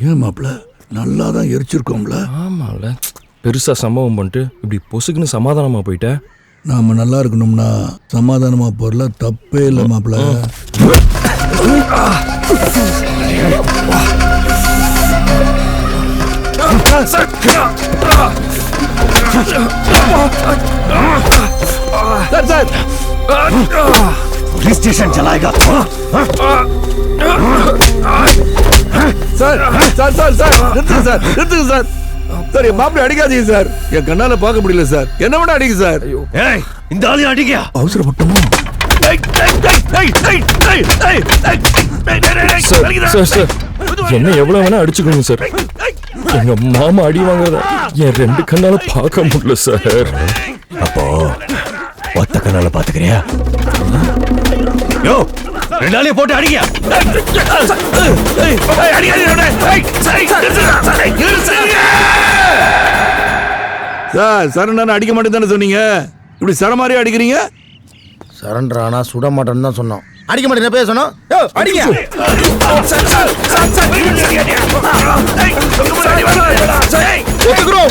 ஏன் மாப்பிள்ள நல்லா தான் எரிச்சிருக்கோம்ல? ஆமாம்ல, பெருசா சம்பவம் பண்ணிட்டு இப்படி பொசுக்குன்னு சமாதானமா போயிட்டேன். நாம நல்லா இருக்கணும்னா சமாதானமா போறல தப்பே இல்லை மாப்பிள்ள. पुलिस स्टेशन चलाएगा? சார் சார் சார் சார் நிறுத்துங்க சார், நிறுத்துங்க சார். சார் என் மாப்பிள்ளை அடிக்காதீங்க சார், என் கண்ணால பார்க்க முடியல சார், என்ன விட அடிங்க சார். ஏய், இந்த ஆளு அடிங்க. அவசரப்பட்டோமோ? என்ன எவ்வளவு வேணா அடிச்சுக்கோங்க சார், எங்க மாமா அடி வாங்குறத என் 2 கண்ணால பார்க்க முடியல சார். அப்போ ஒத்த கண்ணால பாத்துக்கிறியா? யோ, 2 ஆளையும் போட்டு அடிங்க. சார் சரண் அடிக்க மாட்டேன்னு தானே சொன்னீங்க, இப்படி சரமாரி அடிக்கிறீங்க? சரண்டர் ஆனா சுட மாட்டேன்னு தான் சொன்னோம், அடிக்க மாட்டேன் பேச சொன்னோம். அடிங்க. ஒத்துக்கிறோம்.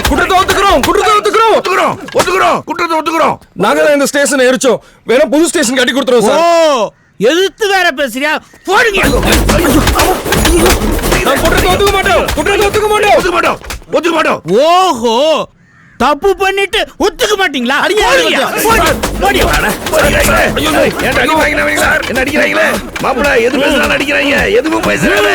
நாங்க தான் இந்த ஸ்டேஷனை எரிச்சோம், வேணா புது ஸ்டேஷன் கட்டி கொடுத்துறோம் சார். எதிர்த்து வேற பேசுறியா? போடுங்க. ஒத்துக்க மாட்டோம். ஓஹோ, தப்பு பண்ணிட்டு ஒத்துக்க மாட்டீங்களா? என்ன அடிக்கிறாங்களே மாப்பிள்ள? எது பேசுறாலும் அடிக்கிறாங்க, எதுவும் பேசுறாங்க.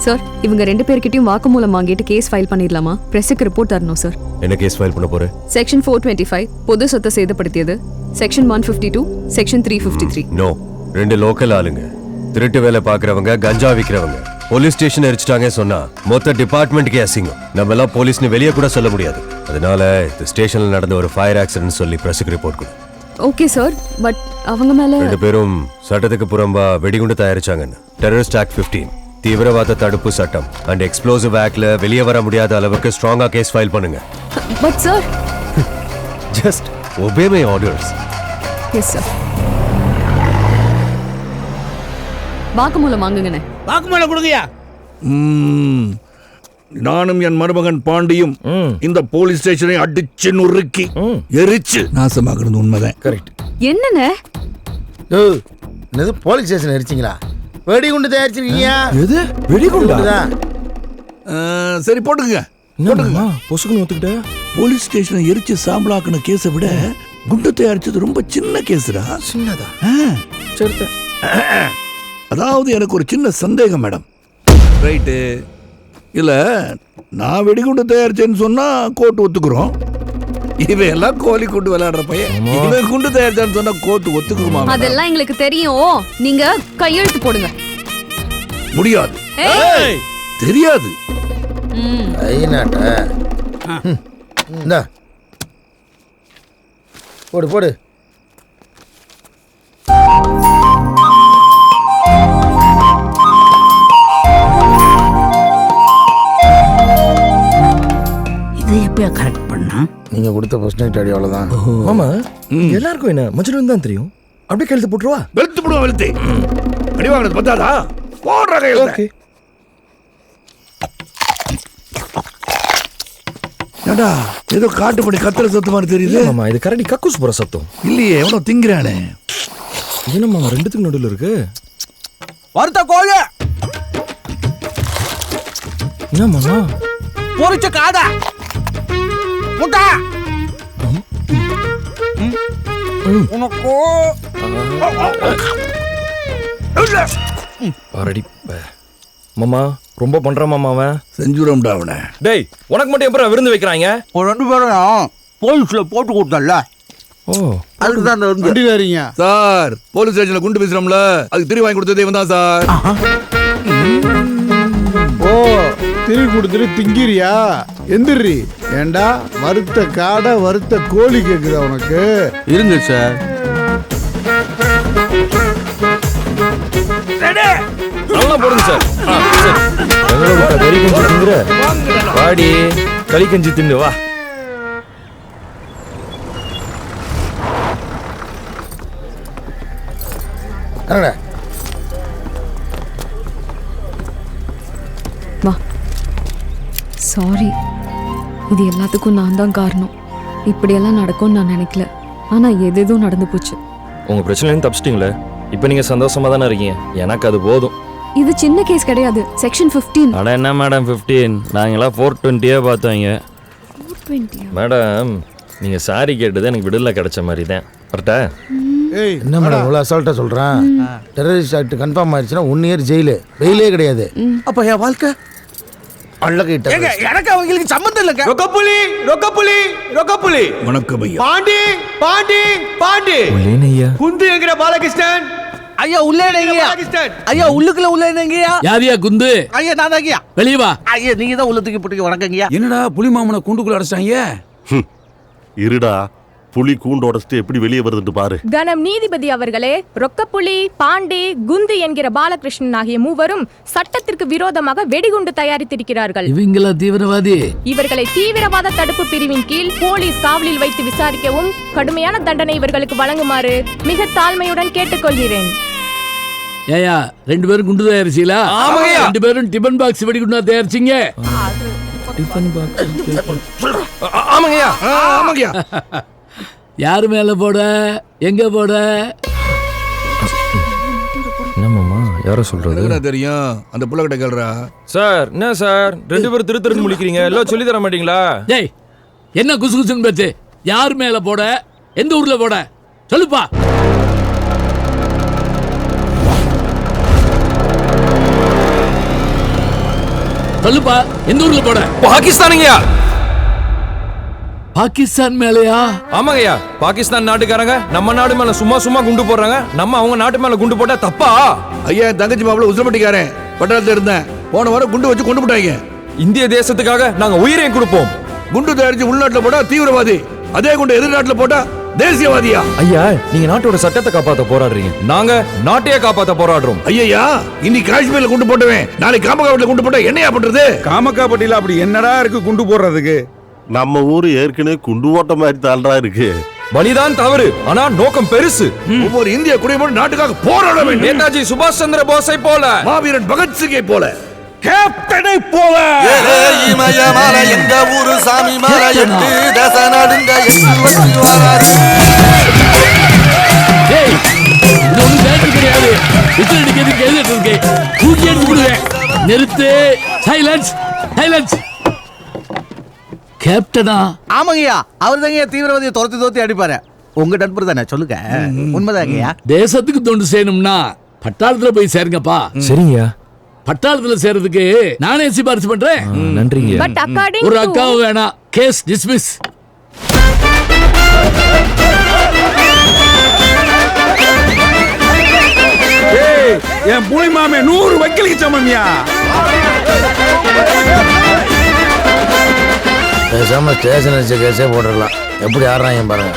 சார், இவங்க 2 பேர்கிட்டயும் வாக்குமூலம் வாங்கிட்டு கேஸ் ஃபைல் பண்ணிடலாமா? பிரஸுக்கு ரிப்போர்ட் தரணும் சார். என்ன கேஸ் ஃபைல் பண்ண போற? செக்ஷன் 425 பொது சொத்தை சேதப்படுத்தியது, செக்ஷன் 152, செக்ஷன் 353. நோ, 2 லோக்கல் ஆளுங்க, திருட்டு வேலை பாக்குறவங்க, கஞ்சா விக்கிறவங்க போலீஸ் ஸ்டேஷன் எரிச்சிட்டாங்க சொன்னா மொத்த டிபார்ட்மெண்ட்டுக்கே அசிங்கம். நம்ம எல்லாம் போலீஸ்னு வெளியே கூட சொல்ல முடியாது. அதனால இந்த ஸ்டேஷன்ல நடந்த ஒரு ஃபயர் ஆக்சிடென்ட் சொல்லி பிரஸுக்கு ரிப்போர்ட் கொடு. ஓகே சார், பட் அவங்க மேல 2 பேரும் சட்டத்துக்கு புறம்பா வெடிகுண்டு தயாரிச்சாங்கன்னு டெரரிஸ்ட் ஆக்ட் 15, தீவிரவாத தடுப்பு சட்டம் அண்ட் எக்ஸ்ப்ளோசிவ் ஆக்ட்ல வெளியே வர முடியாத அளவுக்கு ஸ்ட்ராங்கா கேஸ் ஃபைல் பண்ணுங்க. But sir, just obey my orders. Yes sir. வாக்குமூலம் வாங்குங்கண்ணே. வாக்குமூலம் கொடுங்கயா. நானும் என் மருமகன் பாண்டியும் இந்த போலீஸ் ஸ்டேஷனை அடிச்சு நுறுக்கி எரிச்சு நாசமாக்குறது உண்மைதான். கரெக்ட். என்னண்ணே என்னது போலீஸ் ஸ்டேஷன் எரிச்சிங்களா? வெடிகுண்டு தயாரிச்சிருக்கீங்க? எது வெடிகுண்டா? சரி போட்டுங்க. பொசுக்குன்னு ஒத்துக்கிட்ட. போலீஸ் ஸ்டேஷனை எரிச்சு சாம்பலாக்குன கேஸை விட குண்டு தயாரிச்சது ரொம்ப சின்ன கேஸ்டா. சின்னதா? சரி. அதாவது எனக்கு ஒரு சின்ன சந்தேகம் மேடம். ரைட்டு, இல்ல நான் வெடிகுண்டு தயாரிச்சேன்னு சொன்னா கோர்ட் ஒத்துக்குறோம். இவன் எல்லாம் கோழி குண்டு விளையாடுற பையன், இவன் குண்டு தயாரிச்சான்னு சொன்னா கோர்ட் ஒத்துக்குமா? அதெல்லாம் எங்களுக்கு தெரியும், நீங்க கையெழுத்து போடுங்க. முடியாது, தெரியாது. இந்த போடு போடு. இதை எப்ப கரெக்ட் பண்ணா? நீங்க கொடுத்த ஃபர்ஸ்ட் நைட் அடி அவ்வளவுதான். மாமா, எல்லாருக்கும் என்ன மஞ்சள் தான் தெரியும், அப்படியே கழுத்து போட்டுருவா. வெளுத்து போடுவா, வெளுத்து அடி வாங்கினது பத்தாதா? போடுற கையில். ஏடா ஏதோ காட்டுப்படி கத்துற சத்தம் மாதிரி தெரியுது. மாமா, இது கரடி கக்கூஸ் போற சத்தம் இல்லையே, எவ்வளோ திங்கிறானே. என்ன மாமா 2த்துக்கு நடுவில் இருக்கு? வறுத்த கோழி. என்ன மாமா? பொரிச்ச காடா, முட்டை. உனக்கு அரடி மாமா, ரொம்ப பண்ற மாமா அவன். செஞ்சுரம்டா அவனை. டேய், உனக்கு மட்டும் எப்பறம் விருந்து வைக்கிறாங்க? ஒரு 2 பேரும் போலீஸ்ல போட்டு கொடுத்தல. ஓ, அதுக்கு தான் வண்டி வரீங்க சார். போலீஸ் ஸ்டேஷன்ல குண்டு பேசுறோம்ல, அதுக்கு திரி வாங்கி கொடுத்ததே இவன் தான் சார். ஓ, திரி கொடுத்துட்டு திங்கிறியா? எந்திரி. ஏண்டா வறுத்த காடை வறுத்த கோழி கேக்குதா உனக்கு? இருங்க சார். நல்லா போடுங்க சார். கறி கஞ்சி திங்குற வாடி, களி கஞ்சி தின்னு வா. இறங்கடா. வா. சாரி, இது எல்லாத்துக்கும் நான் தான் காரணம். இப்படியெல்லாம் நடக்கும்னு நான் நினைக்கல. ஆனா எதேதோ நடந்து போச்சு. உங்க பிரச்சனையும் தப்பிச்சிட்டீங்களே, இப்போ நீங்க சந்தோஷமா தானே இருக்கீங்க. எனக்கு அது போதும். இது சின்ன கேஸ் கிடையாது. செக்ஷன் 15. அட என்ன மேடம் 15, நாங்களாம் 420 பார்த்தோங்க. 420. மேடம் நீங்க சாரி கேட்டது எனக்கு விடுதலை கிடைச்ச மாதிரி தான். கரெக்டா? ஏய் என்ன மேடம் இவ்வளோ அசால்ட்டாக சொல்கிறேன்? டெரரிஸ்ட் ஆக்ட் கன்ஃபார்ம் ஆயிடுச்சுன்னா 1 இயர் ஜெயிலு, வெயிலே கிடையாது. அப்போ என் வாழ்க்கை அள்ளகிட்ட எனக்கு அவங்களுக்கு சம்மந்தம் இல்லைங்க. ரொக்கப்புலி ரொக்கப்புலி ரொக்கப்புலி. வணக்கம் ஐயா. பாண்டி பாண்டி பாண்டி. ஐயா குந்து என்கிற பாலகிருஷ்ணன். ஐயா உள்ளே நெங்கியா. ஐயா உள்ளுக்குள்ள உள்ளே நெங்கியா. யாரியா குந்து? ஐயா நான் தாங்கயா. வெளிய வா. ஐயா நீங்க தான் உள்ள தூக்கி போட்டுக்க. வணக்கங்கய்யா. என்னடா புலி மாமனை கூண்டுக்குள்ள அடைச்சாங்க? இருடா, புலி கூண்டு உடச்சிட்டு எப்படி வெளியே வருதுன்னு பாரு. கனம் நீதிபதி அவர்களே, ரொக்கப்புலி, பாண்டி, குந்து என்கிற பாலகிருஷ்ணன் ஆகிய மூவரும் சட்டத்திற்கு விரோதமாக வெடிகுண்டு தயாரித்திருக்கிறார்கள். இவங்களா தீவிரவாதி? இவர்களை தீவிரவாத தடுப்பு பிரிவின் கீழ் போலீஸ் காவலில் வைத்து விசாரிக்கவும் கடுமையான தண்டனை இவர்களுக்கு வழங்குமாறு மிக தாழ்மையுடன் கேட்டுக்கொள்கிறேன். ஏயா 2 பேரும் குண்டு தயாரிச்சீங்களா? 2 பேரும் டிபன் பாக்ஸ் வெடிகுண்டா தயாரிச்சீங்க? ஆமாங்கய்யா. ஆமாங்கய்யா. யாரு மேல போட, எங்க போட? என்னம்மா யாரோ சொல்றது? எனக்கு தெரியும், அந்த புள்ள கிட்ட கேள்றா. சார் என்ன சார் 2 பேரும் திரு முழிக்கிறீங்க? எல்லாம் சொல்லி தர மாட்டீங்களா? டேய் என்ன குசு குசுன்னு பேச்சு? யார் மேல போட, எந்த ஊர்ல போட சொல்லுப்பா. சொல்லுப்பா, எந்த ஊர்ல போட? பாகிஸ்தானுங்கயா. பாகிஸ்தான் மேலயா? ஆமாங்கய்யா, பாகிஸ்தான் நாட்டுக்காரங்க நம்ம நாடு மேல சும்மா சும்மா குண்டு போடுறாங்க. நம்ம அவங்க நாட்டு மேல குண்டு போட்டா தப்பா? ஐயா என் தங்கச்சி மாப்பிள்ள உசிலப்பட்டிக்காரன் பட்டணத்துல இருந்தேன். போன வாரம் குண்டு வச்சு கொண்டு போட்டாங்க. இந்திய தேசத்துக்காக நாங்க உயிரையும் கொடுப்போம். குண்டு தயாரிச்சு உள்நாட்டுல போட்டா தீவிரவாதி, அதே குண்டு எதிர்நாட்டுல போட்டா தேசியவாதியா? ஐயா நீங்க நாட்டோட சட்டத்தை காப்பாத்த போராடுறீங்க, நாங்க நாட்டையே காப்பாத்த போராடுறோம். ஐயா இன்னைக்கு காஷ்மீர்ல குண்டு போட்டவன் நாளைக்கு காமகாவட்டில குண்டு போட்டா என்னையா பண்றது? காமக்காப்பட்டியில அப்படி என்னடா இருக்கு குண்டு போடுறதுக்கு? நம்ம ஊரு ஏற்கனவே குண்டு ஓட்ட மாதிரி தாழ்றா இருக்கு. பலிதான் தவறு, ஆனா நோக்கம் பெருசு. ஒவ்வொரு இந்திய குடிமகனும் நாட்டுக்காக போராட வேண்டும். நேதாஜி சுபாஷ் சந்திர போஸை போல, மாவீரன் பகத்சிங்கை போல, கேப்டனை போல. எங்க ஊரு சாமி மாலை எட்டு தச நடுங்க டேய் இது ஒண்ணும் தேட்டர் கிடையாது. விசில் அடிக்கிறது கேட்டுட்டு இருக்கேன். தூக்கி எடுத்து விடுவேன். நிறுத்து. Silence silence. கேப்டனா? ஆமாங்கய்யா, அவர் தாங்க தீவிரவாதியை துரத்தி அடிப்பாரு. உங்க நண்பர் தானே, சொல்லுங்க. உண்மைதாங்கய்யா. தேசத்துக்கு தொண்டு செய்யணும்னா பட்டாளத்துல போய் சேருங்கப்பா. சரிங்கய்யா. பட்டாளத்துல சேர்றதுக்கு நானே சிபாரிசு பண்றேன். நன்றிங்க. பட் அக்கார்டிங் ஒரு அக்காவும் வேணாம். Case dismiss. என் புலி மாமே 100 வக்கீலுக்கு சமமியா. பேசாம ஸ்டேஷன் வச்ச கேஸே போட்டுடலாம். எப்படி ஆடுறாங்க பாருங்க.